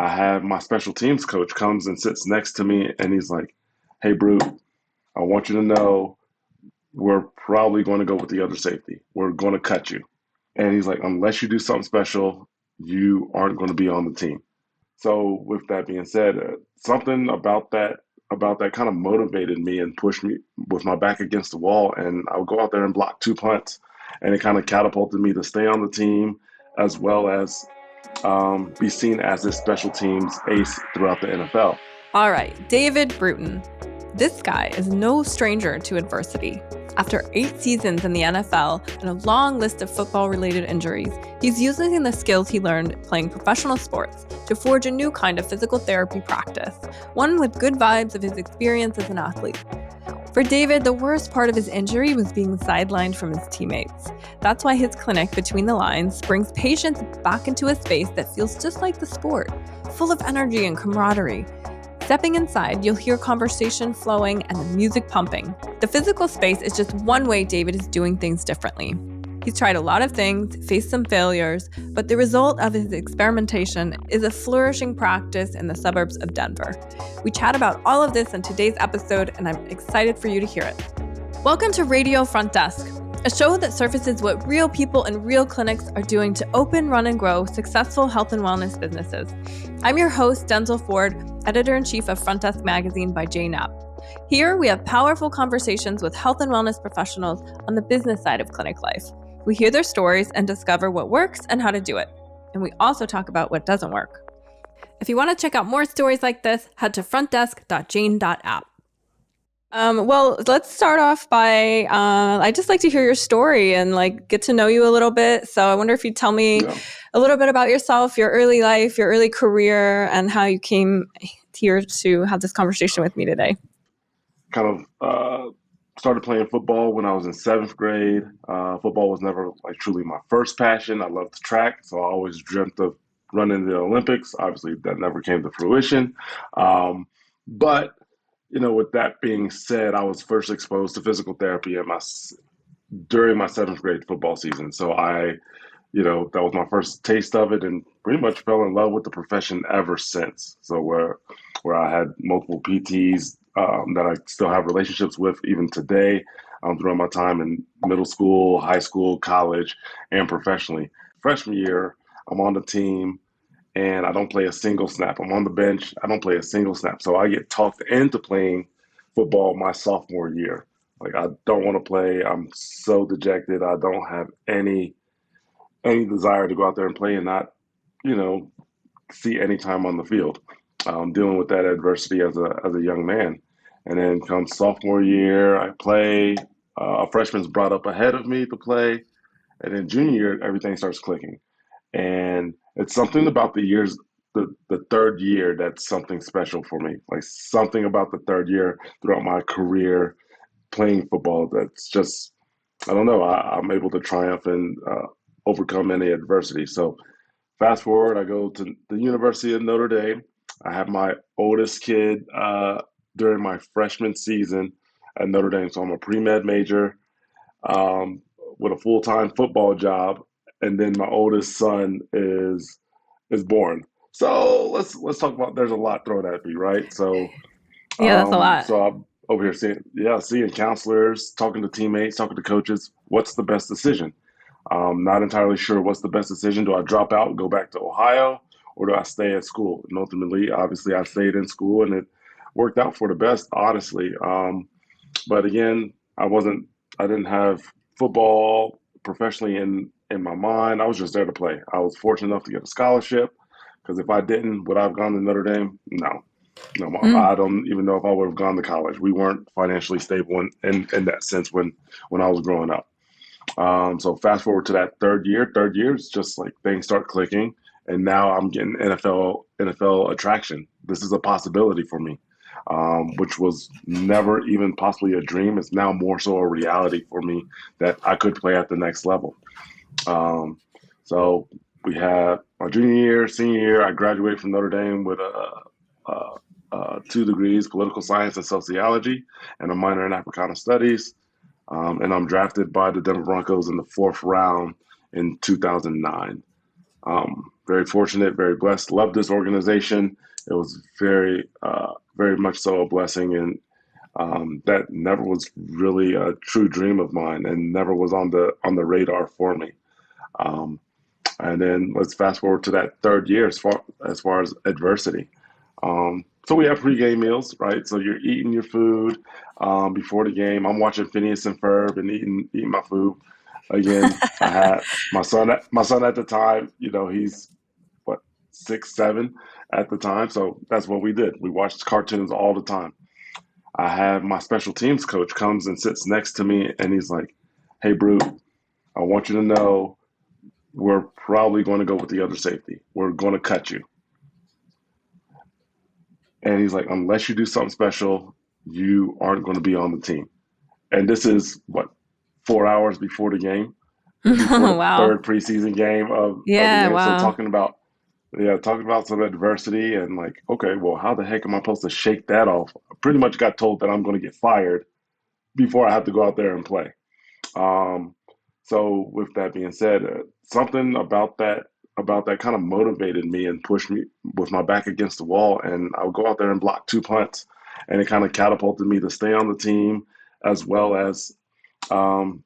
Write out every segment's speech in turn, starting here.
I have my special teams coach comes and sits next to me, and he's like, "Hey, Brute, I want you to know we're probably going to go with the other safety. We're going to cut you." And he's like, "Unless you do something special, you aren't going to be on the team." So with that being said, something about that kind of motivated me and pushed me with my back against the wall, and I would go out there and block two punts, and it kind of catapulted me to stay on the team as well as be seen as this special teams ace throughout the NFL. All right, David Bruton. This guy is no stranger to adversity. After 8 seasons in the NFL and a long list of football-related injuries, he's using the skills he learned playing professional sports to forge a new kind of physical therapy practice, one with good vibes of his experience as an athlete. For David, the worst part of his injury was being sidelined from his teammates. That's why his clinic, Between the Lines, brings patients back into a space that feels just like the sport, full of energy and camaraderie. Stepping inside, you'll hear conversation flowing and the music pumping. The physical space is just one way David is doing things differently. He's tried a lot of things, faced some failures, but the result of his experimentation is a flourishing practice in the suburbs of Denver. We chat about all of this in today's episode, and I'm excited for you to hear it. Welcome to Radio Front Desk, a show that surfaces what real people in real clinics are doing to open, run, and grow successful health and wellness businesses. I'm your host, Denzil Ford, editor-in-chief of Front Desk magazine by Jane app. Here, we have powerful conversations with health and wellness professionals on the business side of clinic life. We hear their stories and discover what works and how to do it. And we also talk about what doesn't work. If you want to check out more stories like this, head to frontdesk.jane.app. Well, let's start off by, I'd just like to hear your story and get to know you a little bit. So I wonder if you'd tell me a little bit about yourself, your early life, your early career, and how you came here to have this conversation with me today. Kind of started playing football when I was in 7th grade. Football was never truly my first passion. I loved track, so I always dreamt of running the Olympics. Obviously, that never came to fruition. But with that being said, I was first exposed to physical therapy during my 7th grade football season. So that was my first taste of it, and pretty much fell in love with the profession ever since. So where I had multiple PTs that I still have relationships with even today throughout my time in middle school, high school, college, and professionally. Freshman year, I'm on the team, and I don't play a single snap. I'm on the bench. I don't play a single snap. So I get talked into playing football my sophomore year. I don't want to play. I'm so dejected. I don't have any desire to go out there and play and not, see any time on the field. Dealing with that adversity as a young man. And then comes sophomore year, I play. A freshman's brought up ahead of me to play. And then junior year, everything starts clicking. And it's something about the third year that's something special for me. Something about the third year throughout my career playing football that's just, I don't know, I'm able to triumph and overcome any adversity. So fast forward, I go to the University of Notre Dame. I have my oldest kid during my freshman season at Notre Dame. So I'm a pre-med major with a full-time football job, and then my oldest son is born. So let's talk about. There's a lot thrown at me, right? So yeah, that's a lot. So I'm over here seeing counselors, talking to teammates, talking to coaches. What's the best decision? Not entirely sure what's the best decision. Do I drop out and go back to Ohio, or do I stay at school? And ultimately, obviously, I stayed in school, and it worked out for the best, honestly. But again, I didn't have football professionally in my mind. I was just there to play. I was fortunate enough to get a scholarship, because if I didn't, would I have gone to Notre Dame? No. I don't even know if I would have gone to college. We weren't financially stable in that sense when I was growing up. So fast forward to that third year. Third year is just things start clicking, and now I'm getting NFL attraction. This is a possibility for me, which was never even possibly a dream. It's now more so a reality for me that I could play at the next level. So we have my junior year, senior year. I graduated from Notre Dame with 2 degrees, political science and sociology, and a minor in Africana studies. And I'm drafted by the Denver Broncos in the 4th round in 2009. very fortunate, very blessed. Loved this organization. It was very much so a blessing, and that never was really a true dream of mine, and never was on the radar for me. Um, and then let's fast forward to that third year as far as adversity. So we have pregame meals, right? So you're eating your food before the game. I'm watching Phineas and Ferb and eating my food. Again, I had my son at the time. He's what, 6, 7 at the time. So that's what we did. We watched cartoons all the time. I have my special teams coach comes and sits next to me, and he's like, "Hey, Brute, I want you to know we're probably going to go with the other safety. We're going to cut you." And he's like, "Unless you do something special, you aren't going to be on the team." And this is what, 4 hours before the game, before the Wow. third preseason game of the Yeah, game. So wow. talking about some adversity and like, okay, well, how the heck am I supposed to shake that off? I pretty much got told that I'm going to get fired before I have to go out there and play. Um, so with that being said, something about that kind of motivated me and pushed me with my back against the wall, and I would go out there and block 2 punts, and it kind of catapulted me to stay on the team as well as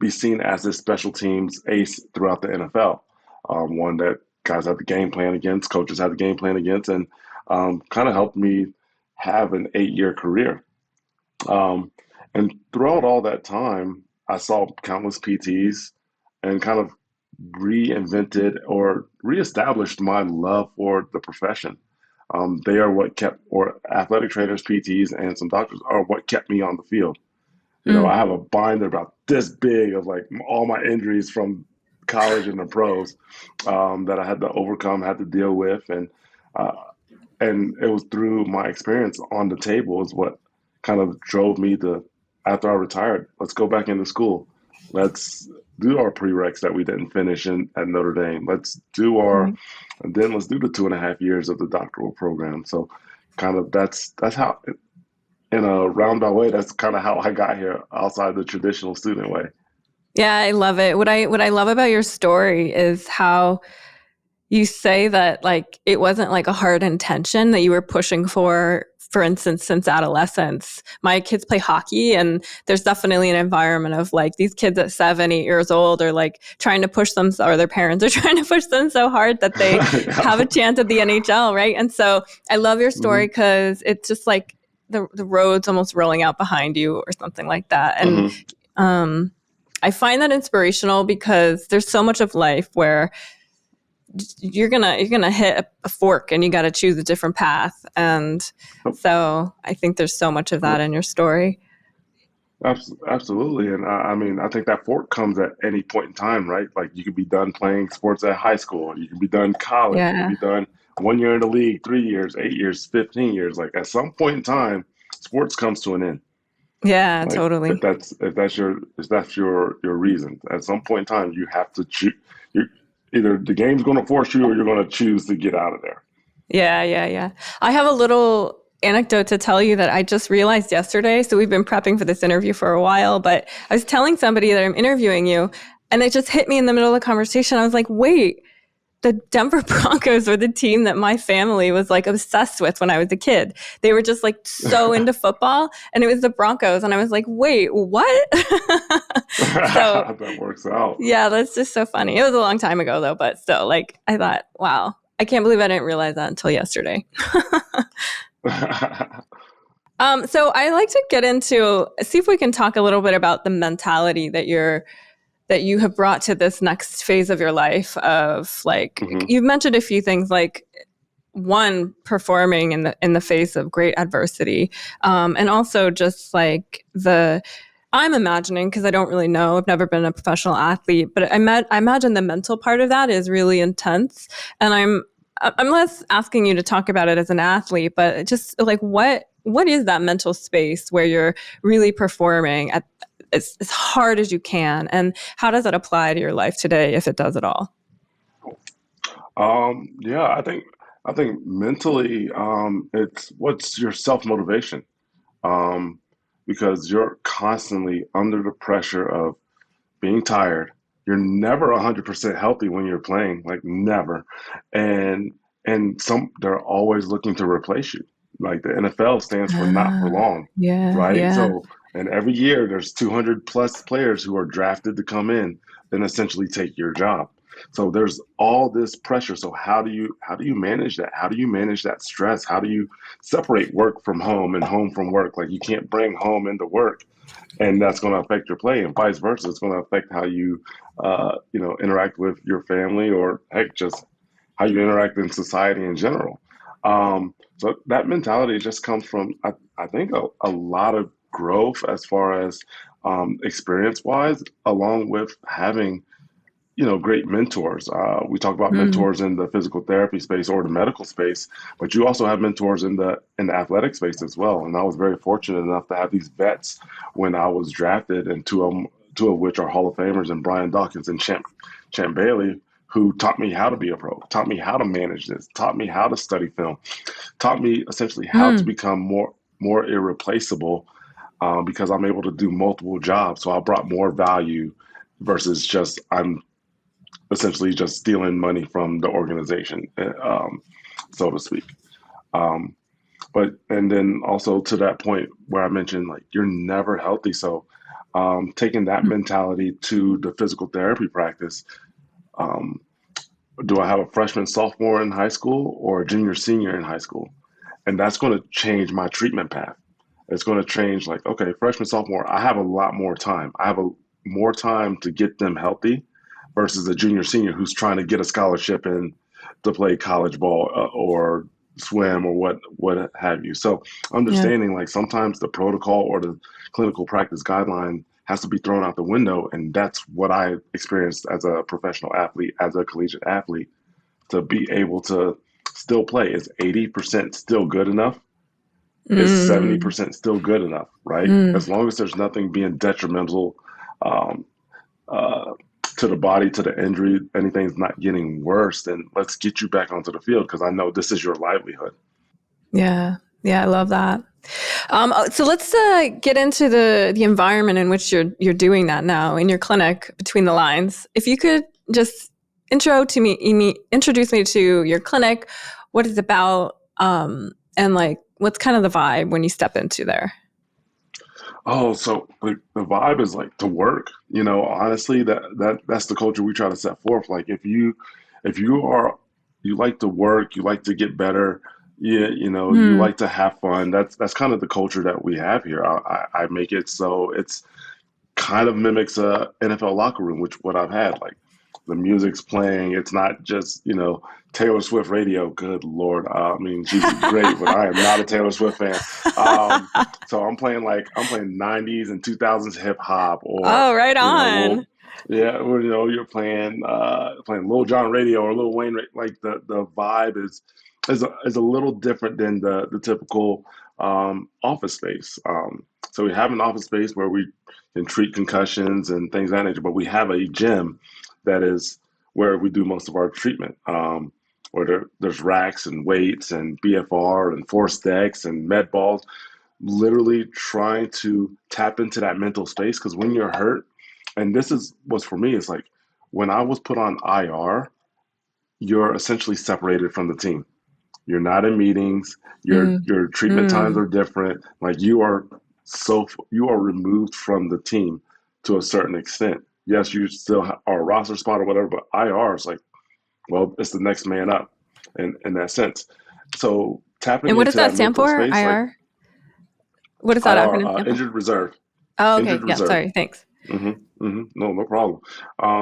be seen as this special teams ace throughout the NFL. One that guys had the game plan against, coaches had the game plan against, and kind of helped me have an 8-year career. Um, and throughout all that time, I saw countless PTs and kind of reinvented or reestablished my love for the profession. They are what kept, or athletic trainers, PTs, and some doctors are what kept me on the field. I Mm. have a binder about this big of like all my injuries from college and the pros that I had to overcome, had to deal with, uh, and it was through my experience on the table is what kind of drove me to, after I retired, let's go back into school. Let's do our prereqs that we didn't finish at Notre Dame. Right. And then let's do the 2.5 years of the doctoral program. So kind of that's how, in a roundabout way, that's kind of how I got here outside the traditional student way. Yeah, I love it. What I love about your story is how you say that like it wasn't like a hard intention that you were pushing for instance, since adolescence. My kids play hockey, and there's definitely an environment of like these kids at 7, 8 years old are like trying to push them, or their parents are trying to push them so hard that they have a Yeah. chance at the NHL, right? And so I love your story Hmm. because it's just like the road's almost rolling out behind you or something like that. And Hmm. um, I find that inspirational because there's so much of life where you're gonna hit a fork and you got to choose a different path. And so I think there's so much of that in your story. Absolutely. And I mean, I think that fork comes at any point in time, right? Like you could be done playing sports at high school, you can be done college, you can Yeah, be done 1 year in the league, 3 years, 8 years, 15 years. Like at some point in time, sports comes to an end. yeah, Like if totally. that's your reason, at some point in time, you have to choose. You Either the game's going to force you, or you're going to choose to get out of there. Yeah, yeah, yeah. I have a little anecdote to tell you that I just realized yesterday. So we've been prepping for this interview for a while, but I was telling somebody that I'm interviewing you, and it just hit me in the middle of the conversation. I was like, wait, the Denver Broncos were the team that my family was like obsessed with when I was a kid. They were just like so into football, and it was the Broncos. And I was like, wait, what? So That works out. yeah, that's just so funny. It was a long time ago though, but still, like I thought, wow, I can't believe I didn't realize that until yesterday. So I like to get into see if we can talk a little bit about the mentality that you have brought to this next phase of your life of like Hmm. you've mentioned a few things like one performing in the face of great adversity, and also just like the I'm imagining because I don't really know, I've never been a professional athlete, but I imagine the mental part of that is really intense. And I'm less asking you to talk about it as an athlete, but just like what is that mental space where you're really performing at as hard as you can, and how does that apply to your life today, if it does at all? yeah, I think mentally, it's what's your self motivation, um, because you're constantly under the pressure of being tired, you're never 100% healthy when you're playing, like never. And they're always looking to replace you. Like the NFL stands for not for Ah, long, yeah, right? yeah. So, and every year there's 200 plus players who are drafted to come in and essentially take your job. So there's all this pressure. So how do you manage that? How do you manage that stress? How do you separate work from home and home from work? Like you can't bring home into work, and that's going to affect your play, and vice versa. It's going to affect how you, interact with your family, or heck, just how you interact in society in general. So that mentality just comes from, I think, a lot of growth as far as experience wise, along with having great mentors. We talk about Mm, mentors in the physical therapy space or the medical space, but you also have mentors in the athletic space as well. And I was very fortunate enough to have these vets when I was drafted, and two of which are Hall of Famers, and Brian Dawkins and Champ Bailey, who taught me how to be a pro, taught me how to manage this, taught me how to study film, taught me essentially how to mm. become more irreplaceable, because I'm able to do multiple jobs. So I brought more value versus just I'm essentially just stealing money from the organization, so to speak. Um, but and then also to that point where I mentioned, like, you're never healthy. So taking that mentality to the physical therapy practice, um, do I have a freshman, sophomore in high school or a junior, senior in high school? And that's going to change my treatment path. It's going to change, like, okay, freshman, sophomore, I have a lot more time. I have a more time to get them healthy versus a junior, senior who's trying to get a scholarship in to play college ball, or swim, or what have you. So Yeah. understanding, like, sometimes the protocol or the clinical practice guideline has to be thrown out the window, and that's what I experienced as a professional athlete, as a collegiate athlete, to be able to still play. Is 80% still good enough? Is Mm, 70% still good enough, right? mm. As long as there's nothing being detrimental, um, uh, to the body, to the injury, anything's not getting worse, then let's get you back onto the field, because I know this is your livelihood. Yeah. Yeah, I love that. So let's get into the environment in which you're doing that now in your clinic between the lines. If you could just introduce me to your clinic, what it's about, and like what's kind of the vibe when you step into there. Oh, so the vibe is like to work. Honestly, that's the culture we try to set forth. Like, if you like to work, you like to get better, you Mm, like to have fun. That's kind of the culture that we have here. I make it so it's kind of mimics a NFL locker room, which what I've had. Like, the music's playing. It's not just Taylor Swift radio. Good Lord, I mean, she's great, but I am not a Taylor Swift fan. Um, so I'm playing 90s and 2000s hip hop, or oh, right on. well, yeah, or, you're playing Lil Jon radio or Lil Wayne. Like, the vibe is a little different than the typical office space. So we have an office space where we can treat concussions and things of that nature, but we have a gym that is where we do most of our treatment. Where there's racks and weights and BFR and force decks and med balls, literally trying to tap into that mental space. Because when you're hurt, and this is what's for me, is like, when I was put on IR, you're essentially separated from the team. You're not in meetings. Your Mm, your treatment times mm. are different. Like, you are removed from the team to a certain extent. Yes, you still are a roster spot or whatever, but IR is like, well, it's the next man up, in that sense. So tapping And what does into that that stand mental for? space, like IR? What does that IR, acronym stand for? injured reserve, Oh, okay. injured Yeah, reserve. sorry. Thanks. No, no problem.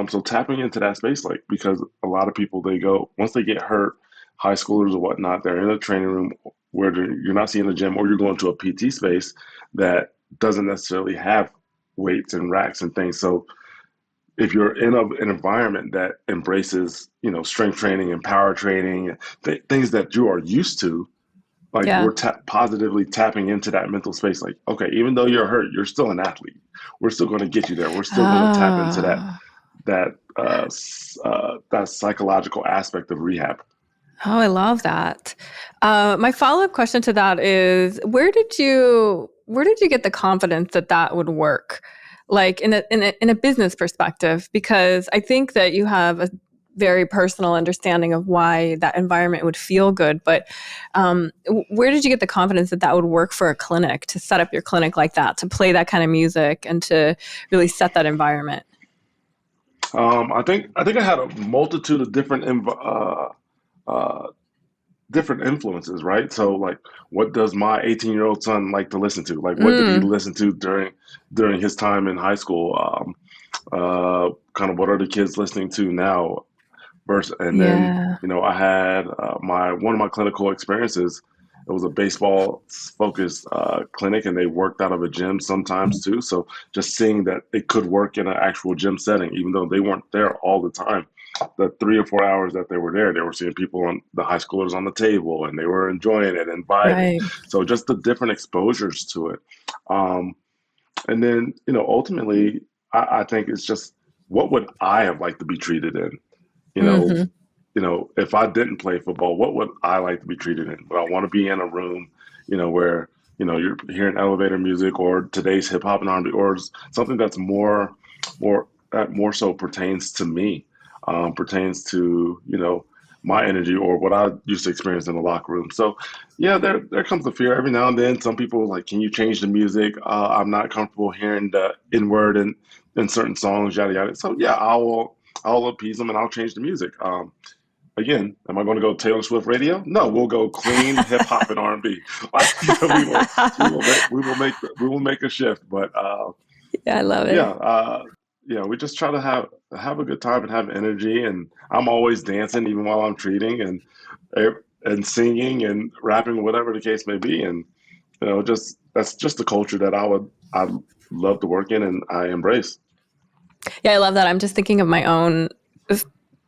So tapping into that space, like, because a lot of people, they go, once they get hurt, high schoolers or whatnot, they're in a training room where you're not seeing a gym, or you're going to a PT space that doesn't necessarily have weights and racks and things. So if you're in an environment that embraces, strength training and power training, things that you are used to, like, Yeah. we're positively tapping into that mental space. Like, okay, even though you're hurt, you're still an athlete. We're still going to get you there. We're still going to tap into that Ah. that psychological aspect of rehab. Oh, I love that. My follow-up question to that is, where did you get the confidence that that would work? like in a business perspective? Because I think that you have a very personal understanding of why that environment would feel good. But where did you get the confidence that that would work for a clinic, to set up your clinic like that, to play that kind of music and to really set that environment? I think I had a multitude of uh, different influences, right? So like, what does my 18-year-old son like to listen to? Like, what did he Mm, listen to during his time in high school? Kind of what are the kids listening to now? Versus, and then yeah. I had my one of my clinical experiences. It was a baseball focused clinic, and they worked out of a gym sometimes too. So just seeing that it could work in an actual gym setting, even though they weren't there all the time. The 3 or 4 hours that they were there, they were seeing people on the high schoolers on the table, and they were enjoying it and vibing. Right. So just the different exposures to it, um, and then ultimately, I think it's just what would I have liked to be treated in, you know, Hmm. if I didn't play football, what would I like to be treated in? Would I want to be in a room, where, you're hearing elevator music or today's hip hop and R&B, or something that's more, that more so pertains to me, pertains to, my energy or what I used to experience in the locker room. So, yeah, there comes the fear every now and then. Some people are like, can you change the music? I'm not comfortable hearing the N word in certain songs, yada yada. So yeah, I'll appease them and I'll change the music. Again, am I going to go Taylor Swift radio? No, we'll go clean hip hop and R&B. Like we will make a shift. But Yeah, I love yeah, it. we just try to have a good time and have energy. And I'm always dancing even while I'm treating and singing and rapping, whatever the case may be. And just that's just the culture that I love to work in and I embrace. Yeah, I love that. I'm just thinking of my own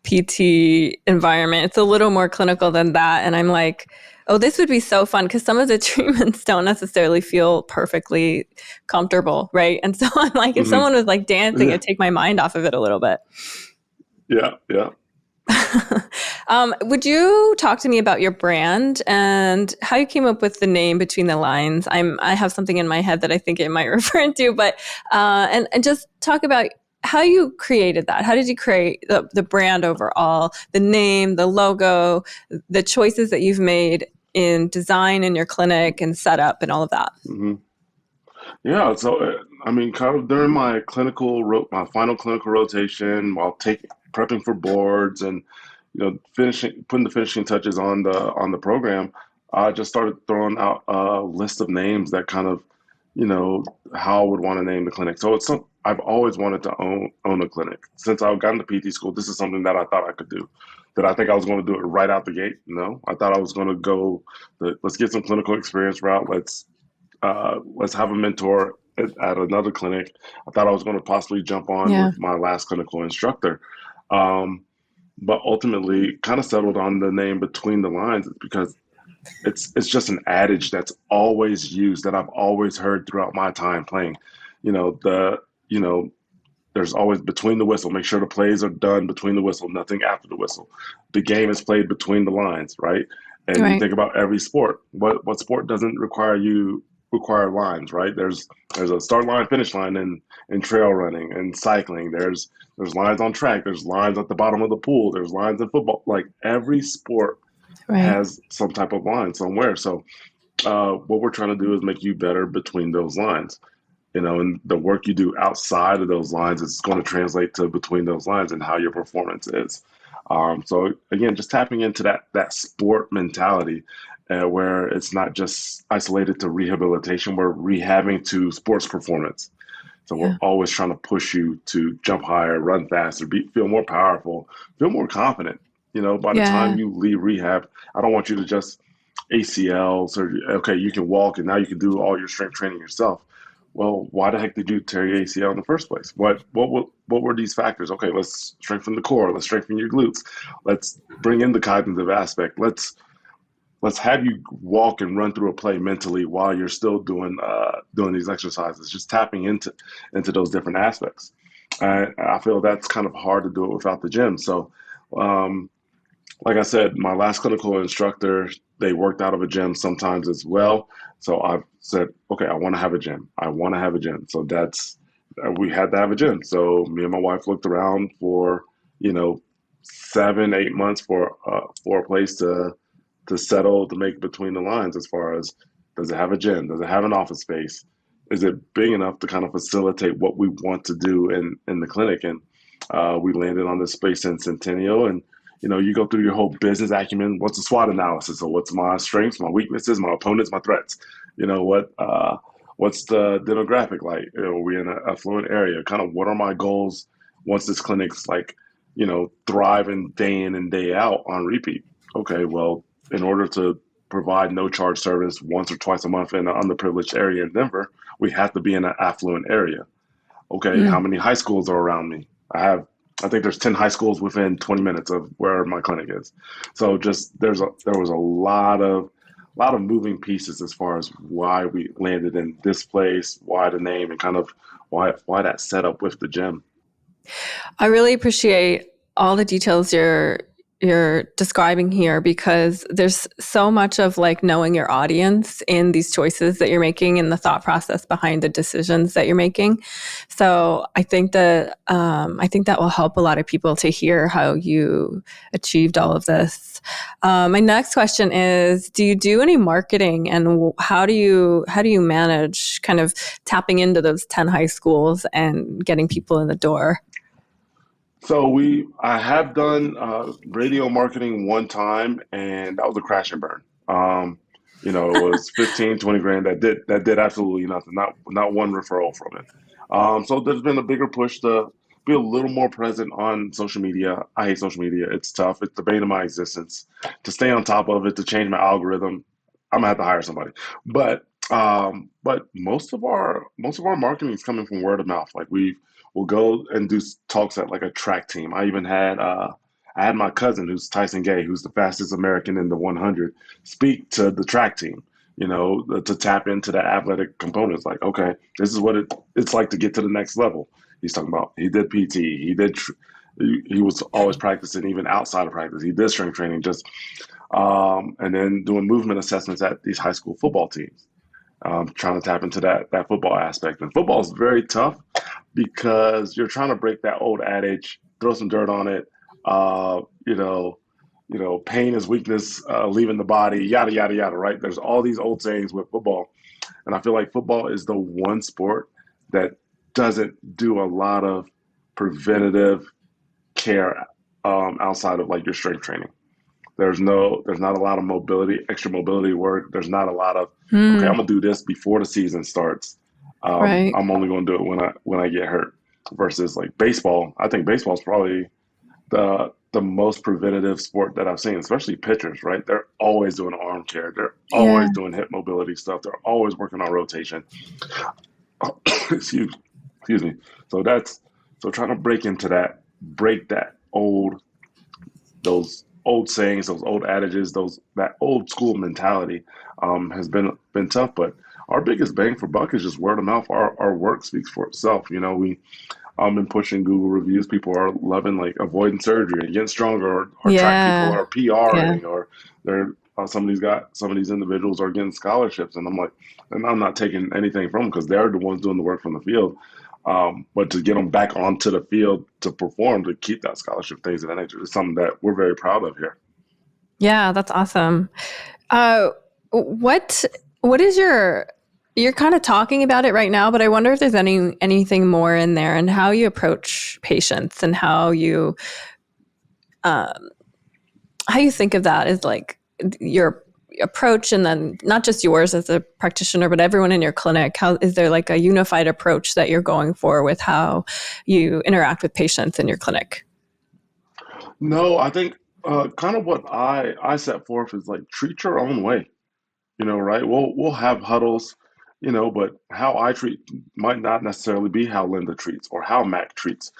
PT environment. It's a little more clinical than that. And I'm like, oh, this would be so fun, because some of the treatments don't necessarily feel perfectly comfortable, right? And so I'm like, if Hmm. someone was like dancing, Yeah, it'd take my mind off of it a little bit. yeah, yeah. Would you talk to me about your brand and how you came up with the name Between the Lines? I have something in my head that I think it might refer to, but and just talk about how you created that. How did you create the brand overall, the name, the logo, the choices that you've made in design in your clinic and setup and all of that? Hmm. Yeah, so I mean, kind of during my final clinical rotation, while taking prepping for boards and finishing putting the finishing touches on the program, I just started throwing out a list of names that kind of, you know, how I would want to name the clinic. So I've always wanted to own a clinic since I've gotten to PT school. This is something that I thought I could do. Did I think I was going to do it right out the gate? No, I thought I was going to go let's get some clinical experience route. Let's have a mentor at another clinic. I thought I was going to possibly jump on Yeah. with my last clinical instructor. Um, but ultimately kind of settled on the name Between the Lines because it's just an adage that's always used that I've always heard throughout my time playing. You know, you know, there's always between the whistle. Make sure the plays are done between the whistle, nothing after the whistle. The game is played between the lines, right? And you Right. think about every sport. What sport doesn't require lines, right? There's a start line, finish line in trail running and cycling. There's lines on track. There's lines at the bottom of the pool. There's lines in football. Like every sport Right. has some type of line somewhere. So what we're trying to do is make you better between those lines, and the work you do outside of those lines is going to translate to between those lines and how your performance is. So again, just tapping into that sport mentality, where it's not just isolated to rehabilitation. We're rehabbing to sports performance. So we're Yeah. always trying to push you to jump higher, run faster, feel more powerful, feel more confident. By the time Yeah. you leave rehab, I don't want you to just ACL surgery. Okay, you can walk and now you can do all your strength training yourself. Well, why the heck did you tear your ACL in the first place? What were these factors? Okay, let's strengthen the core. Let's strengthen your glutes. Let's bring in the cognitive aspect. Let's have you walk and run through a play mentally while you're still doing these exercises. Just tapping into those different aspects. I feel that's kind of hard to do it without the gym. So, um, like I said, my last clinical instructor, they worked out of a gym sometimes as well. So I've said, okay, I want to have a gym. I want to have a gym. So we had to have a gym. So me and my wife looked around for, you know, 7, 8 months for a place to settle to make between the lines as far as does it have a gym? Does it have an office space? Is it big enough to kind of facilitate what we want to do in the clinic? And we landed on this space in Centennial. And, you go through your whole business acumen. What's the SWOT analysis? So what's my strengths, my weaknesses, my opponents, my threats? What's the demographic like? We're in an affluent area. Kind of what are my goals once this clinic's like, thriving day in and day out on repeat? Okay, well, in order to provide no charge service once or twice a month in an underprivileged area in Denver, we have to be in an affluent area. Okay, how Mm. many high schools are around me? I think there's 10 high schools within 20 minutes of where my clinic is. So just there was a lot of moving pieces as far as why we landed in this place, why the name, and kind of why that setup with the gym. I really appreciate all the details you're describing here because there's so much of like knowing your audience in these choices that you're making and the thought process behind the decisions that you're making. So I think that will help a lot of people to hear how you achieved all of this. My next question is: do you do any marketing, and how do you manage kind of tapping into those 10 high schools and getting people in the door? I have done radio marketing one time, and that was a crash and burn. It was 15, 20 grand that did absolutely nothing, not one referral from it. So there's been a bigger push to be a little more present on social media. I hate social media. It's tough. It's the bane of my existence. To stay on top of it, to change my algorithm, I'm gonna have to hire somebody. But most of our marketing is coming from word of mouth. Like we'll go and do talks at like a track team. I had my cousin who's Tyson Gay, who's the fastest American in the 100, speak to the track team. To tap into that athletic components. Like, okay, this is what it's like to get to the next level. He's talking about he did PT, he was always practicing even outside of practice. He did strength training, just and then doing movement assessments at these high school football teams. Trying to tap into that football aspect. And football is very tough because you're trying to break that old adage, throw some dirt on it. Uh, you know, pain is weakness, leaving the body, yada yada yada. Right? There's all these old sayings with football, and I feel like football is the one sport that doesn't do a lot of preventative care outside of like your strength training. There's not a lot of extra mobility work. There's not a lot of, okay, I'm Hmm. gonna do this before the season starts. Right. I'm only gonna do it when I get hurt. Versus like baseball, I think baseball is probably the most preventative sport that I've seen, especially pitchers. Right, they're always doing arm care. They're Yeah. always doing hip mobility stuff. They're always working on rotation. excuse, excuse me. So trying to break that those old sayings, those old adages, those that old school mentality has been tough. But our biggest bang for buck is just word of mouth. Our work speaks for itself. We been pushing Google reviews. People are loving like avoiding surgery and getting stronger, or track people Yeah. are Yeah. PRing, or they're some of these individuals are getting scholarships, and I'm not taking anything from them because they're the ones doing the work from the field. But to get them back onto the field to perform, to keep that scholarship, things of that nature, is something that we're very proud of here. Yeah, that's awesome. Uh, what what is you're kind of talking about it right now, but I wonder if there's anything more in there and how you approach patients and um, how you think of that as like your approach, and then not just yours as a practitioner, but everyone in your clinic. How is there like a unified approach that you're going for with how you interact with patients in your clinic? No, I think kind of what I set forth is like treat your own way. Right? We'll have huddles, but how I treat might not necessarily be how Linda treats or how Mac treats.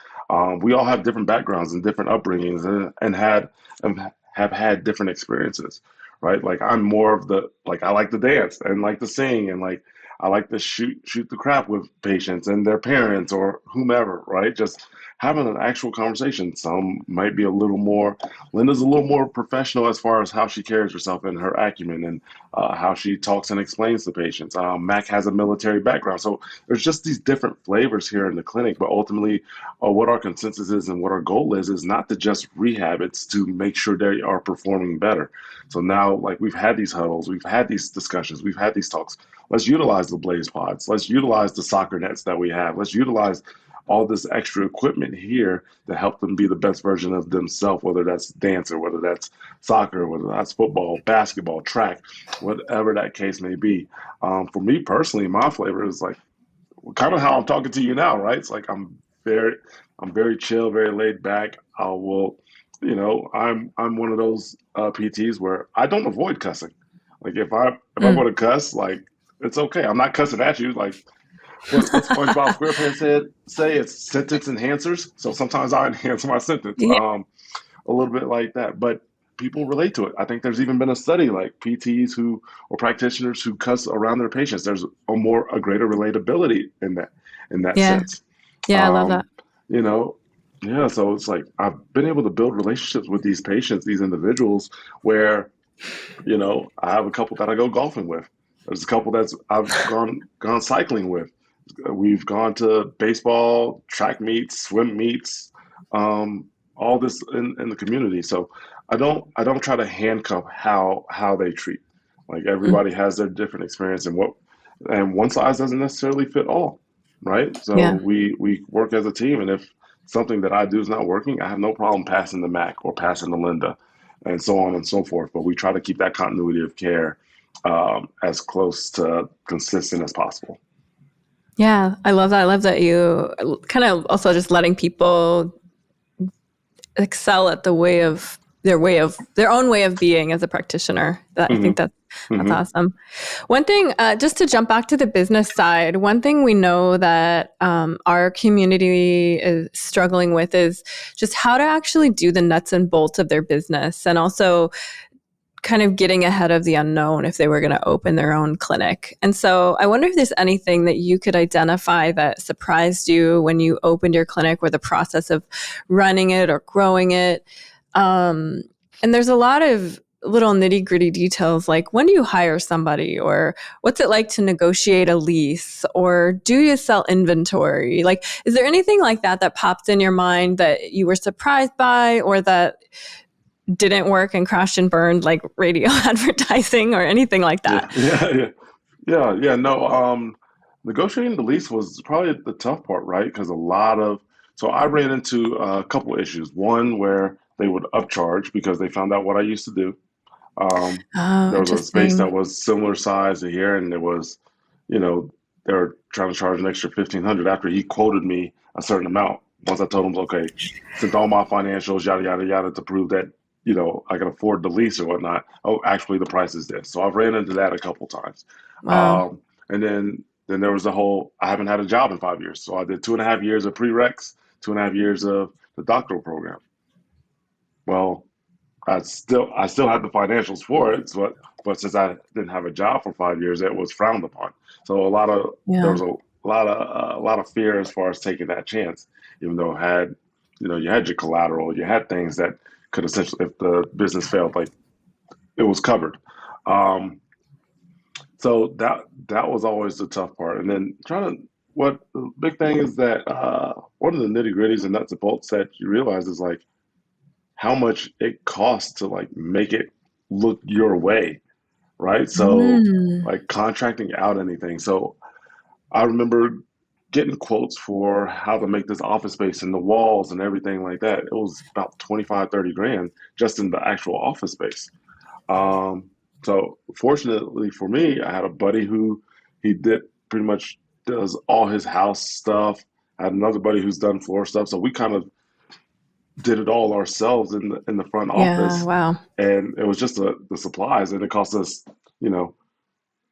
We all have different backgrounds and different upbringings, and have had different experiences, right? Like I'm more of the like I like to dance and like to sing, and like I like to shoot the crap with patients and their parents or whomever, right? Just having an actual conversation. Some might be a little more. Linda's a little more professional as far as how she carries herself and her acumen and how she talks and explains to patients. Mac has a military background, so there's just these different flavors here in the clinic. But ultimately, what our consensus is and what our goal is not to just rehab; it's to make sure they are performing better. So now, like we've had these huddles, we've had these discussions, we've had these talks. Let's utilize the blaze pods. Let's utilize the soccer nets that we have. Let's utilize all this extra equipment here to help them be the best version of themselves, whether that's dance or whether that's soccer, whether that's football, basketball, track, whatever that case may be. For me personally, my flavor is like kind of how I'm talking to you now, right? It's like very, I'm very chill, very laid back. I will, I'm one of those PTs where I don't avoid cussing. Like if I'm Mm. going to cuss, like it's okay. I'm not cussing at you. Like what SpongeBob SquarePants say it's sentence enhancers. So sometimes I enhance my sentence Yeah. a little bit like that. But people relate to it. I think there's even been a study like PTs who or practitioners who cuss around their patients. There's a greater relatability in that Yeah. sense. Yeah, I love that. Um, you know, yeah. So it's like I've been able to build relationships with these patients, these individuals, where I have a couple that I go golfing with. There's a couple that's I've gone cycling with. We've gone to baseball, track meets, swim meets, all this in the community. So I don't try to handcuff how they treat. Like Mm. everybody has their different experience and one size doesn't necessarily fit all, right? So Yeah. we work as a team, and if something that I do is not working, I have no problem passing the Mac or passing the Linda, and so on and so forth. But we try to keep that continuity of care as close to consistent as possible. Yeah, I love that. I love that you kind of also just letting people excel at their own way of being as a practitioner. That I think Hmm. that's Hmm. awesome. One thing, just to jump back to the business side, one thing we know that our community is struggling with is just how to actually do the nuts and bolts of their business, and also kind of getting ahead of the unknown if they were going to open their own clinic. And so I wonder if there's anything that you could identify that surprised you when you opened your clinic or the process of running it or growing it. And there's a lot of little nitty gritty details like when do you hire somebody, or what's it like to negotiate a lease, or do you sell inventory? Like, is there anything like that that popped in your mind that you were surprised by, or that didn't work and crashed and burned like radio advertising or anything like Yeah, that? yeah, yeah, yeah. No, negotiating the lease was probably the tough part, right? Because so I ran into a couple of issues. One where they would upcharge because they found out what I used to do. Um, Oh, there was a space that interesting. was similar size to here, and it was, you know, they were trying to charge an extra 1,500 after he quoted me a certain amount. Once I told him, okay, sent all my financials, yada yada yada, to prove that I can afford the lease or whatnot. Oh, actually, the price is this. So I've ran into that a couple times. Wow. And then there was the whole I haven't had a job in 5 years, so I did 2.5 years of prereqs, 2.5 years of the doctoral program. Well, I still had the financials for it, but since I didn't have a job for 5 years, it was frowned upon. So there Yeah. was a lot of fear as far as taking that chance, even though you had your collateral, you had things that could essentially, if the business failed, like it was covered. Um, so that was always the tough part, and then trying to. What the big thing is that one of the nitty gritties and nuts and bolts that you realize is like how much it costs to like make it look your way, right? So Mm. like contracting out anything. So I remember getting quotes for how to make this office space and the walls and everything like that. It was about 25, 30 grand just in the actual office space. Um, so fortunately for me, I had a buddy who he did pretty much does all his house stuff. I had another buddy who's done floor stuff. So we kind of did it all ourselves in the front Yeah. office, Wow. and it was just the supplies, and it cost us, you know,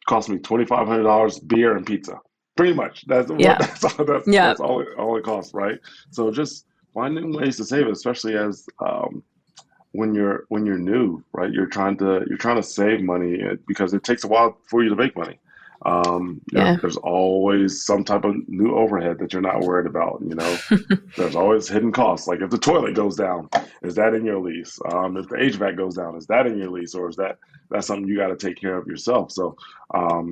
cost me $2,500 beer and pizza. Pretty much. That's what Yeah. that's all that's Yeah. that's all it costs, right? So just finding ways to save it, especially as when you're new, right? You're trying to save money because it takes a while for you to make money. Yeah. There's always some type of new overhead that you're not worried about. There's always hidden costs. Like if the toilet goes down, is that in your lease? If the HVAC goes down, is that in your lease, or is that's something you got to take care of yourself? So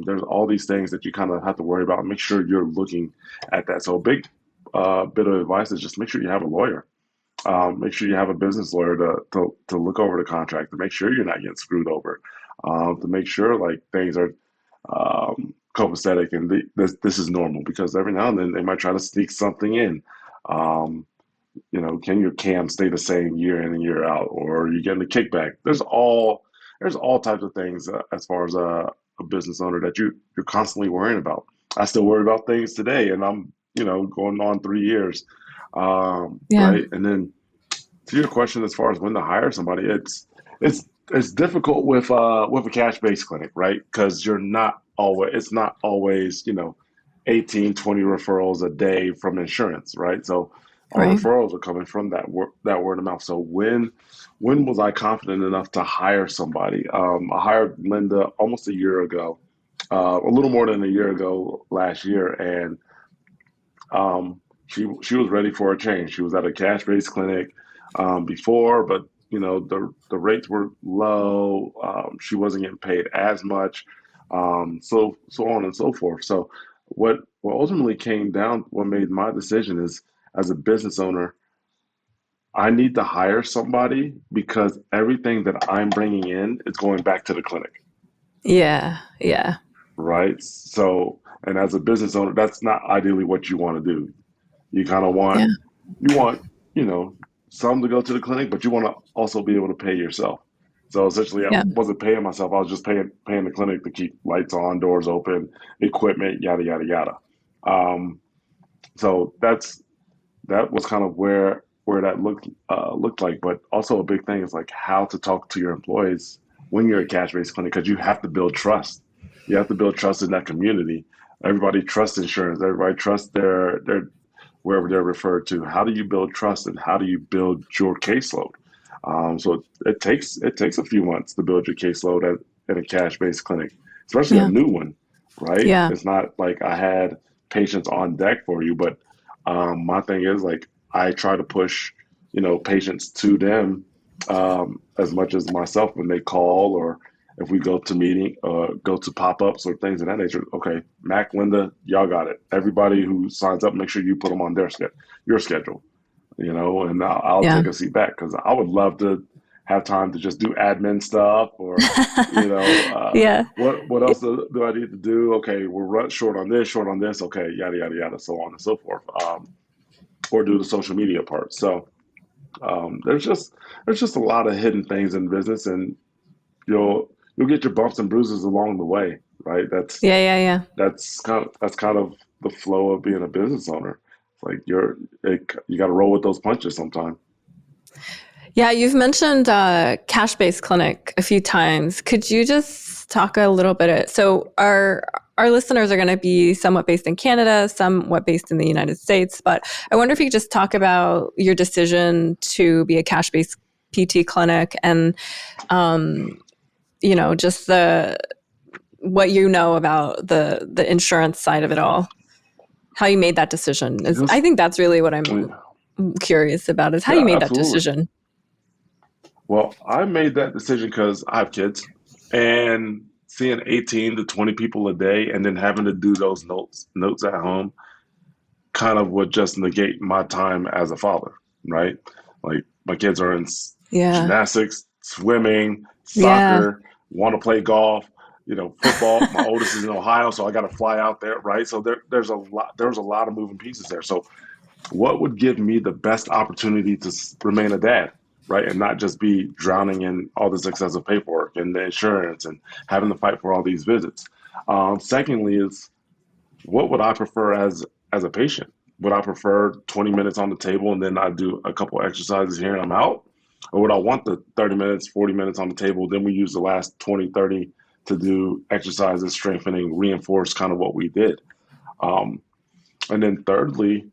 there's all these things that you kind of have to worry about. Make sure you're looking at that. So a big bit of advice is just make sure you have a lawyer. Make sure you have a business lawyer to look over the contract, to make sure you're not getting screwed over, to make sure like things are copacetic and this is normal, because every now and then they might try to sneak something in. Um, can your cam stay the same year in and year out, or are you getting a kickback? There's all types of things as far as a business owner that you're constantly worrying about. I still worry about things today, and I'm going on 3 years, Yeah. right? And then to your question, as far as when to hire somebody, it's difficult with a cash based clinic, right? Because you're not always it's not always 18, 20 referrals a day from insurance, right? So our Right. referrals are coming from that word of mouth. So when was I confident enough to hire somebody? I hired Linda almost a year ago, a little more than a year ago last year, and she was ready for a change. She was at a cash based clinic before, but the rates were low. She wasn't getting paid as much, so on and so forth. So what ultimately came down, what made my decision is, as a business owner, I need to hire somebody because everything that I'm bringing in is going back to the clinic, Yeah. Yeah. right? So, and as a business owner, that's not ideally what you want to do. You kind of Yeah. want, you know, some to go to the clinic, but you want to also be able to pay yourself. So essentially, I Yeah. wasn't paying myself. I was just paying the clinic to keep lights on, doors open, equipment, yada yada yada. Um, so that was kind of where that looked like. But also a big thing is like how to talk to your employees when you're a cash based clinic, because you have to build trust. You have to build trust in that community. Everybody trusts insurance. Everybody trusts their wherever they're referred to. How do you build trust, and how do you build your caseload? So it takes a few months to build your caseload at a cash based clinic, especially a Yeah. new one, right? Yeah. It's not like I had patients on deck for you, but my thing is like I try to push patients to them as much as myself when they call, or if we go to meeting, go to pop-ups or things of that nature. Okay, Mac, Linda, y'all got it. Everybody who signs up, make sure you put them on your schedule, and I'll Yeah. take a seat back, because I would love to have time to just do admin stuff, or Yeah. what else do I need to do? Okay, we're short on this, short on this. Okay, yada yada yada, so on and so forth. Or do the social media part. So there's just a lot of hidden things in business, and you'll get your bumps and bruises along the way, right? That's Yeah. Yeah. Yeah. that's kind of the flow of being a business owner. It's like you got to roll with those punches sometimes. Yeah, you've mentioned cash-based clinic a few times. Could you just talk a little bit? So our listeners are going to be somewhat based in Canada, somewhat based in the United States. But I wonder if you could just talk about your decision to be a cash-based PT clinic, and just the what you know about the insurance side of it all. How you made that decision is, I Just think that's really what I'm curious about, is how you Yeah, made that absolutely. decision. Well, I made that decision because I have kids, and seeing 18 to 20 people a day and then having to do those notes at home kind of would just negate my time as a father, right? Like my kids are in Yeah. gymnastics, swimming, Yeah. soccer, want to play golf, football. My oldest is in Ohio, so I got to fly out there, right? So there's a lot of moving pieces there. So what would give me the best opportunity to remain a dad, right? And not just be drowning in all this excessive paperwork and the insurance and having to fight for all these visits. Secondly, is what would I prefer as a patient? Would I prefer 20 minutes on the table and then I do a couple exercises here and I'm out? Or would I want the 30 minutes, 40 minutes on the table? Then we use the last 20, 30 to do exercises, strengthening, reinforce kind of what we did. Um, and then thirdly,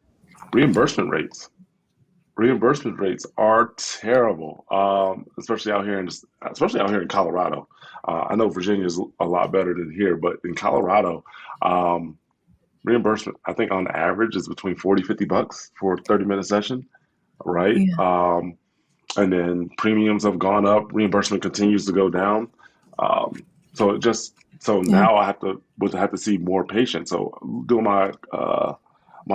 reimbursement rates. reimbursement rates are terrible, especially out here in Colorado. I know Virginia is a lot better than here, but in Colorado, um, reimbursement I think on average is between 40 $50 for a 30-minute session, right? Yeah. And then premiums have gone up, reimbursement continues to go down. Um, so it just so Yeah. now I have to see more patients. So doing my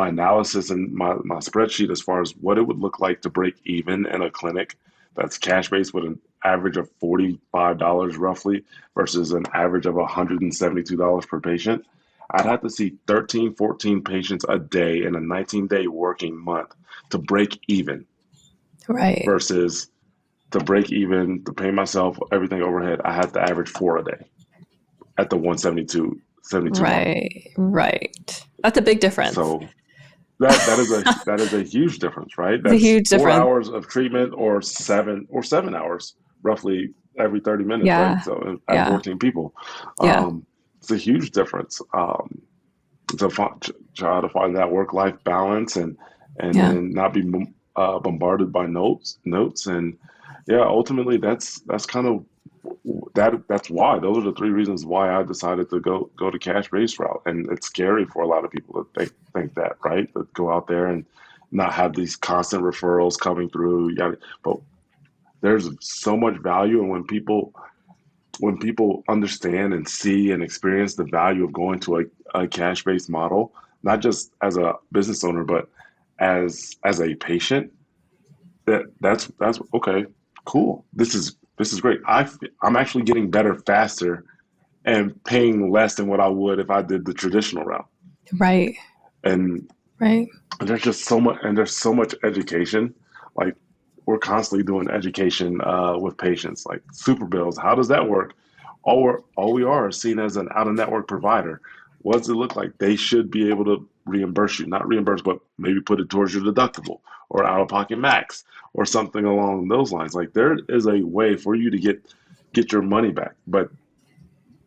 analysis and my spreadsheet as far as what it would look like to break even in a clinic that's cash based with an average of $45 roughly versus an average of $172 per patient. I'd have to see 13, 14 patients a day in a 19-day working month to break even Right. versus to break even to pay myself everything overhead. I had to average four a day at the 172.72 mark. Right. Right. That's a big difference. So that is a huge difference, right? It's a That's huge four difference. hours of treatment or 7 hours roughly every 30 minutes, right? Yeah. So at Yeah. 14 people, Yeah. um, it's a huge difference. To try to find that work life balance and Yeah. then not be bombarded by notes and yeah, ultimately that's kind of that's why those are the three reasons why I decided to go to cash based route. And it's scary for a lot of people to think that, right, that go out there and not have these constant referrals coming through. Yeah, but there's so much value, and when people understand and see and experience the value of going to a cash based model, not just as a business owner, but as a patient, that's okay, cool. This is great. I'm actually getting better faster and paying less than what I would if I did the traditional route. Right. And Right. there's so much education. Like we're constantly doing education with patients, like super bills. How does that work? All we are seen as an out of network provider. What does it look like? They should be able to reimburse you, not reimburse, but maybe put it towards your deductible or out of pocket max or something along those lines. Like there is a way for you to get your money back, but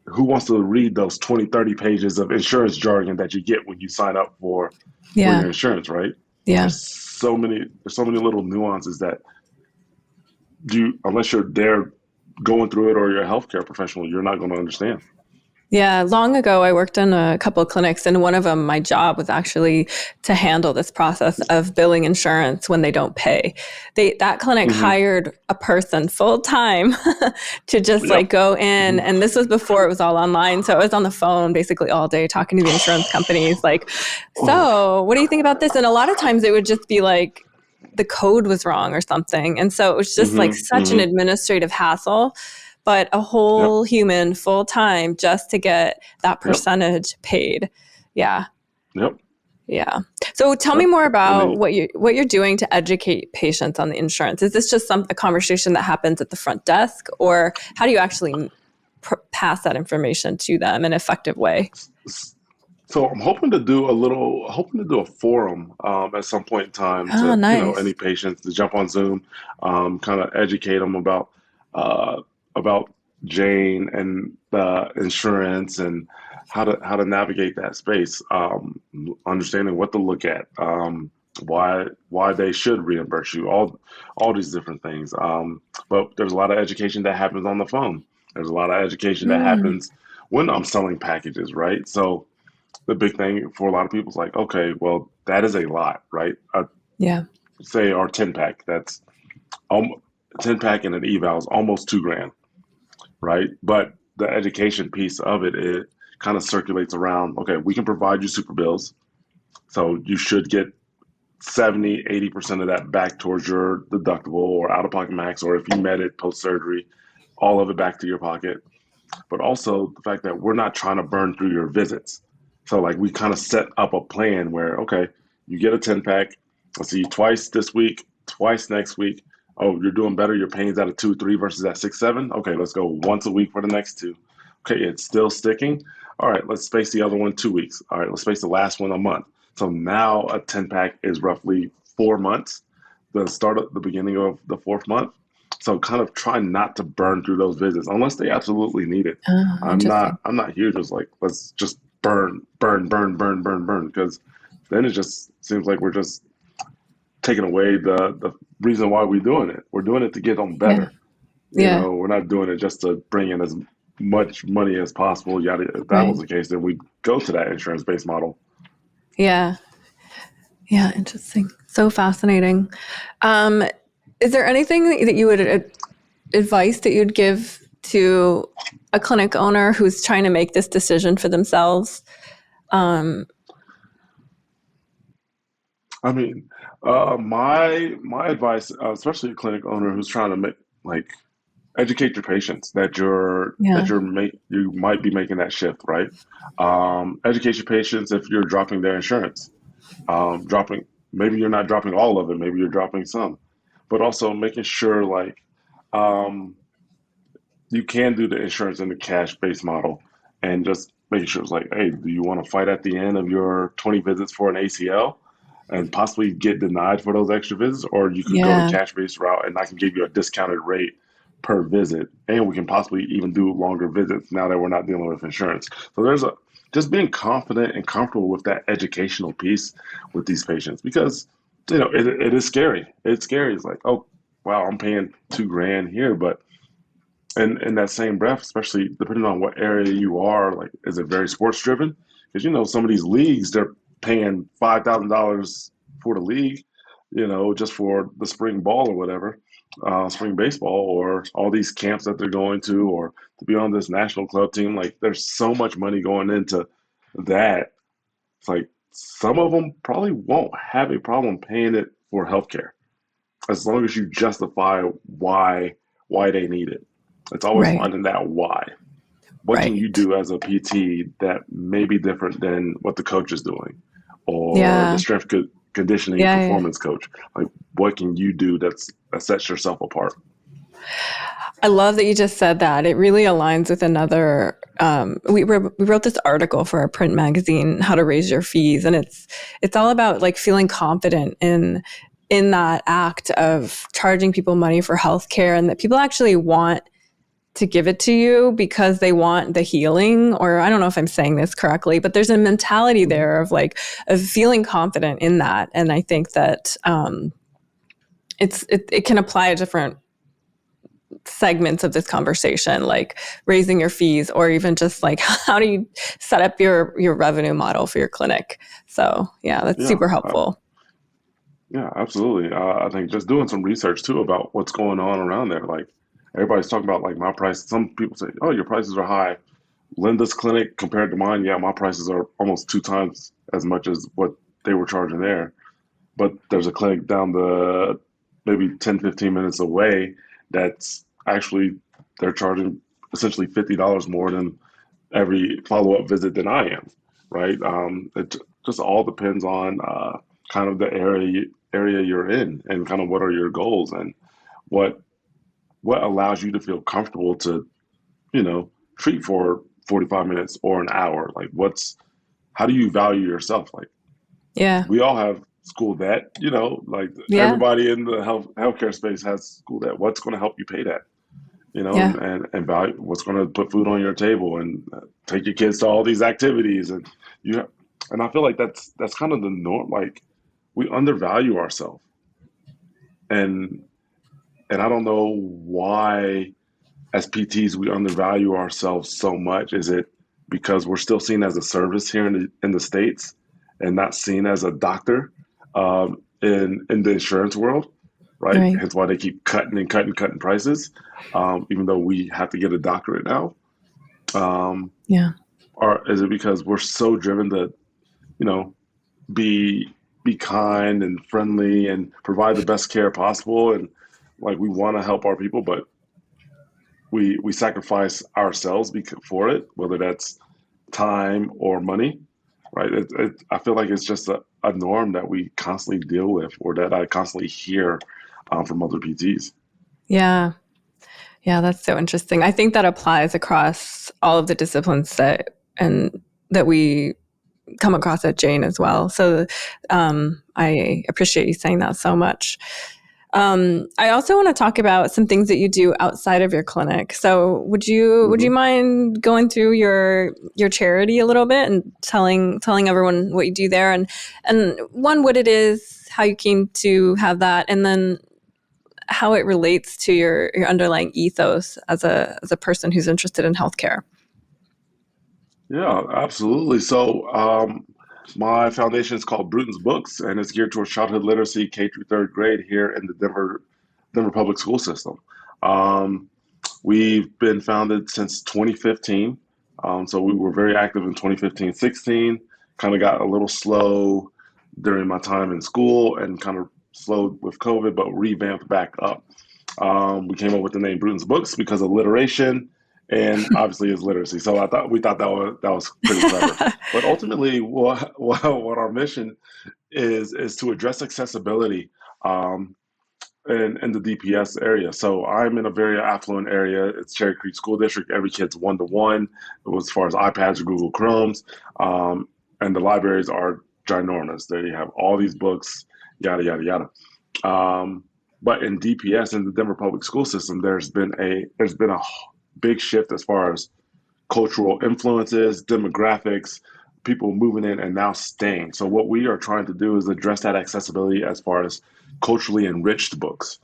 who wants to read those 20, 30 pages of insurance jargon that you get when you sign up for Yeah. your insurance, right? Yeah. There's so many little nuances that unless you're there going through it or you're a healthcare professional, you're not going to understand. Yeah, long ago, I worked in a couple of clinics, and one of them, my job was actually to handle this process of billing insurance when they don't pay. That clinic Hmm. hired a person full time to just like Yep. go in, Hmm. and this was before it was all online. So I was on the phone basically all day talking to the insurance companies, like, so what do you think about this? And a lot of times it would just be like, the code was wrong or something. And so it was just like Hmm. such an Hmm. administrative hassle, but a Yep. whole human full time just to get that Yep. percentage paid. Yeah. Yep. Yeah. So tell me Yep. more And about then what you're doing to educate patients on the insurance. Is this just a conversation that happens at the front desk, or how do you actually pass that information to them in an effective way? so I'm hoping to do a forum at some point in time Oh, to, nice. any patients to jump on Zoom, kind of educate them uh, about Jane and insurance and how to navigate that space, understanding what to look at, why they should reimburse you, all these different things. But there's a lot of education that happens on the phone. There's a lot of education that Mm, happens when I'm selling packages, right? So the big thing for a lot of people is like, okay, well, that is a lot, right? yeah. Say our 10 pack, that's 10 pack and an eval is almost 2 grand, right? But the education piece of it kind of circulates around, okay, we can provide you super bills. So you should get 70, 80% of that back towards your deductible or out of pocket max, or if you met it post surgery, all of it back to your pocket. But also the fact that we're not trying to burn through your visits. So like we kind of set up a plan where, okay, you get a 10 pack. I'll see you twice this week, twice next week. Oh, you're doing better. Your pain's at a 2, 3 versus at 6, 7. Okay, let's go once a week for the next two. Okay, it's still sticking. All right, let's space the other one 2 weeks. All right, let's space the last one a month. So now a 10 pack is roughly 4 months, the beginning of the fourth month. So kind of try not to burn through those visits unless they absolutely need it. Oh, interesting. I'm not here just like let's just burn, burn, burn, burn, burn, burn, because then it just seems like we're just taking away the reason why we're doing it. We're doing it to get them Yeah. better. Yeah. We're not doing it just to bring in as much money as possible. Yada. If that Right. was the case, then we'd go to that insurance-based model. Yeah. Yeah. Interesting. So fascinating. Um, is there anything that you would advice that you'd give to a clinic owner who's trying to make this decision for themselves? I mean, my advice, especially a clinic owner who's trying to make like educate your patients that Yeah. you might be making that shift, right? Educate your patients if you're dropping their insurance. Dropping maybe you're not dropping all of it, maybe you're dropping some, but also making sure um, you can do the insurance in the cash based model and just making sure it's like, hey, do you want to fight at the end of your 20 visits for an ACL and possibly get denied for those extra visits? Or you could go the Yeah. cash based route and I can give you a discounted rate per visit. And we can possibly even do longer visits now that we're not dealing with insurance. So there's a just being confident and comfortable with that educational piece with these patients because it is scary. It's scary. It's like, oh wow, I'm paying 2 grand here, but in that same breath, especially depending on what area you are, like, is it very sports driven? Because some of these leagues they're paying $5,000 for the league, just for the spring ball or whatever, spring baseball, or all these camps that they're going to, or to be on this national club team. Like, there's so much money going into that. It's like some of them probably won't have a problem paying it for healthcare as long as you justify why they need it. It's always Right. finding that why. What can you Right. do as a PT that may be different than what the coach is doing, or the Yeah. strength conditioning Yeah. Yeah. performance coach? Like, what can you do that sets yourself apart? I love that you just said that. It really aligns with another. We wrote this article for our print magazine, "How to Raise Your Fees," and it's all about like feeling confident in that act of charging people money for healthcare, and that people actually want to give it to you because they want the healing. Or I don't know if I'm saying this correctly, but there's a mentality Mm-hmm. there of feeling confident in that, and I think that it can apply to different segments of this conversation, like raising your fees, or even just like how do you set up your revenue model for your clinic. So yeah, that's Yeah, super helpful. yeah, absolutely. I think just doing some research too about what's going on around there. Like, everybody's talking about like my price. Some people say, "Oh, your prices are high." Linda's clinic compared to mine, yeah, my prices are almost 2 times as much as what they were charging there. But there's a clinic down the maybe 10, 15 minutes away that's actually they're charging essentially $50 more than every follow-up visit than I am, right? It just all depends on kind of the area you're in and kind of what are your goals and what what allows you to feel comfortable to treat for 45 minutes or an hour. Like, how do you value yourself? Like, Yeah. we all have school debt, like Yeah. everybody in the healthcare space has school debt. What's going to help you pay that? Yeah. And value what's going to put food on your table and take your kids to all these activities. And you, and I feel like that's kind of the norm. Like, we undervalue ourselves. And, and I don't know why as PTs we undervalue ourselves so much. Is it because we're still seen as a service here in the States and not seen as a doctor in the insurance world, right? Right. Hence why they keep cutting and cutting, cutting prices, even though we have to get a doctorate now. Um, Yeah. or is it because we're so driven to, you know, be be kind and friendly and provide the best care possible, and like we want to help our people, but we sacrifice ourselves for it, whether that's time or money, right? I feel like it's just a norm that we constantly deal with, or that I constantly hear from other PTs. Yeah. Yeah, that's so interesting. I think that applies across all of the disciplines that we come across at Jane as well. So I appreciate you saying that so much. I also want to talk about some things that you do outside of your clinic. So would you mind going through your charity a little bit and telling everyone what you do there, and one, what it is, how you came to have that, and then how it relates to your underlying ethos as a person who's interested in healthcare. Yeah, absolutely. So, my foundation is called Bruton's Books, and it's geared towards childhood literacy, K through third grade here in the Denver public school system. Um, we've been founded since 2015. So we were very active in 2015, 16. Kind of got a little slow during my time in school, and kind of slowed with COVID, but revamped back up. We came up with the name Bruton's Books because of alliteration, and obviously is literacy. So we thought that was pretty clever. But ultimately, what our mission is to address accessibility, um, in the DPS area. So I'm in a very affluent area. It's Cherry Creek School District. Every kid's one to one as far as iPads or Google Chromes, and the libraries are ginormous. They have all these books, yada yada yada. Um, but in DPS, in the Denver public school system, there's been a big shift as far as cultural influences, demographics, people moving in and now staying. So what we are trying to do is address that accessibility as far as culturally enriched books,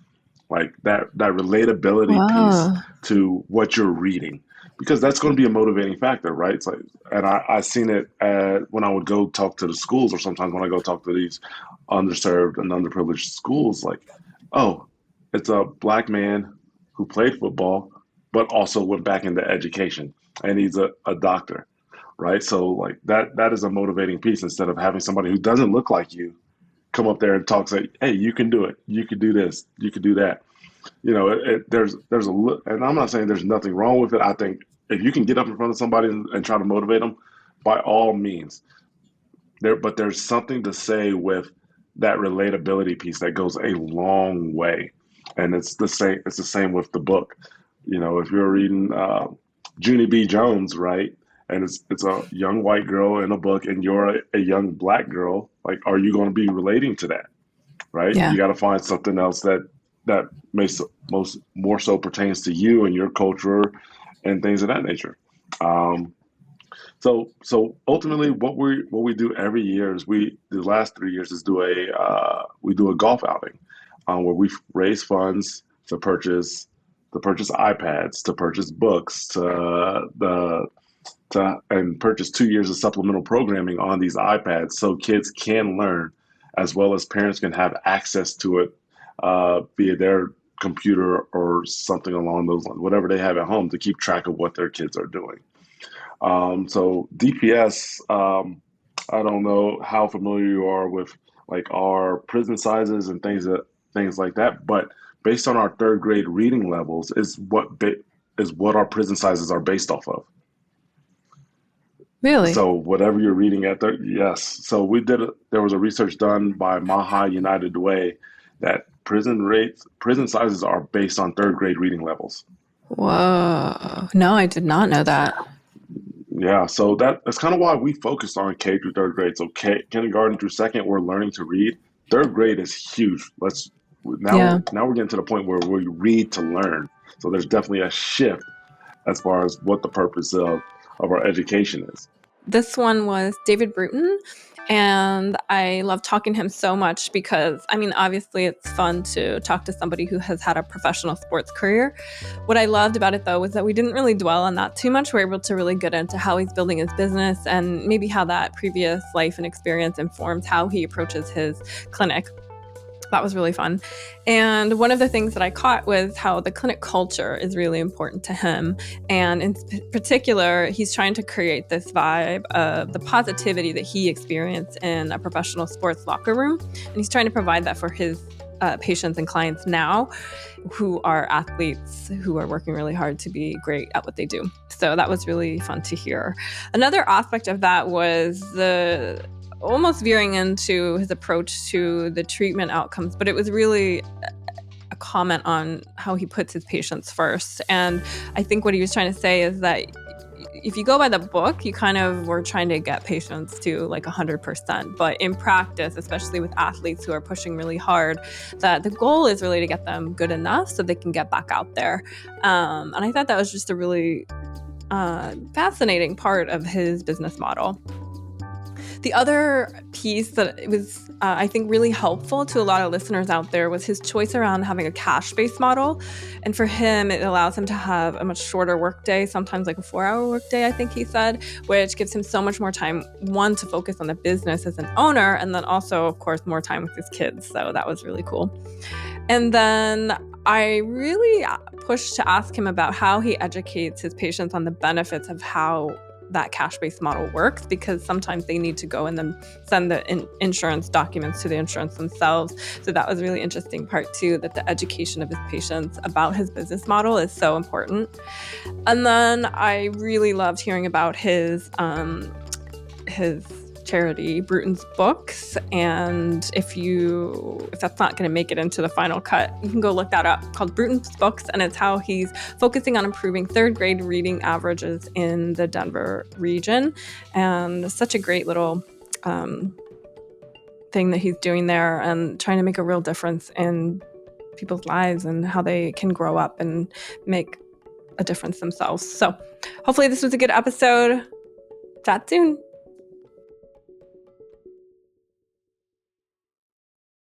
like that relatability piece Wow. to what you're reading, because that's going to be a motivating factor, right? It's like, and I seen it when I would go talk to the schools, or sometimes when I go talk to these underserved and underprivileged schools, like, oh, it's a black man who played football but also went back into education, and he's a doctor, right? So like that is a motivating piece, instead of having somebody who doesn't look like you come up there and talk, say, hey, you can do it, you can do this, you can do that. There's and I'm not saying there's nothing wrong with it. I think if you can get up in front of somebody and try to motivate them, by all means. But there's something to say with that relatability piece that goes a long way, and it's the same. It's the same with the book. If you're reading Junie B. Jones, right, and it's a young white girl in a book, and you're a young black girl, like, are you going to be relating to that, right? Yeah. You got to find something else that makes most more so pertains to you and your culture and things of that nature. Um, so ultimately, what we do every year is, the last 3 years is we do a golf outing, where we raise funds to purchase iPads, to purchase books, and purchase 2 years of supplemental programming on these iPads, so kids can learn, as well as parents can have access to it, via their computer or something along those lines, whatever they have at home, to keep track of what their kids are doing. So DPS, I don't know how familiar you are with like our prison sizes and things like that, but based on our third grade reading levels is what our prison sizes are based off of. Really? So whatever you're reading yes. So there was a research done by Maha United Way that prison sizes are based on third grade reading levels. Whoa. No, I did not know that. Yeah, so that's kind of why we focused on K through third grade. So kindergarten through second, we're learning to read. Third grade is huge. Yeah. Now we're getting to the point where we read to learn. So there's definitely a shift as far as what the purpose of our education is. This one was David Bruton, and I love talking to him so much because, I mean, obviously it's fun to talk to somebody who has had a professional sports career. What I loved about it, though, was that we didn't really dwell on that too much. We're able to really get into how he's building his business and maybe how that previous life and experience informs how he approaches his clinic. That was really fun. And one of the things that I caught was how the clinic culture is really important to him. And in particular, he's trying to create this vibe of the positivity that he experienced in a professional sports locker room. And he's trying to provide that for his patients and clients now, who are athletes who are working really hard to be great at what they do. So that was really fun to hear. Another aspect of that was the almost veering into his approach to the treatment outcomes, but it was really a comment on how he puts his patients first. And I think what he was trying to say is that if you go by the book, you kind of were trying to get patients to like 100%. But in practice, especially with athletes who are pushing really hard, that the goal is really to get them good enough so they can get back out there. And I thought that was just a really fascinating part of his business model. The other piece that was, I think, really helpful to a lot of listeners out there was his choice around having a cash-based model. And for him, it allows him to have a much shorter workday, sometimes like a 4-hour workday, I think he said, which gives him so much more time, one, to focus on the business as an owner, and then also, of course, more time with his kids. So that was really cool. And then I really pushed to ask him about how he educates his patients on the benefits of how that cash-based model works, because sometimes they need to go and then send the insurance documents to the insurance themselves. So that was a really interesting part too, that the education of his patients about his business model is so important. And then I really loved hearing about his charity, Bruton's Books. And if that's not going to make it into the final cut, you can go look that up, called Bruton's Books. And it's how he's focusing on improving third grade reading averages in the Denver region. And such a great little thing that he's doing there, and trying to make a real difference in people's lives and how they can grow up and make a difference themselves. So hopefully this was a good episode. Chat soon.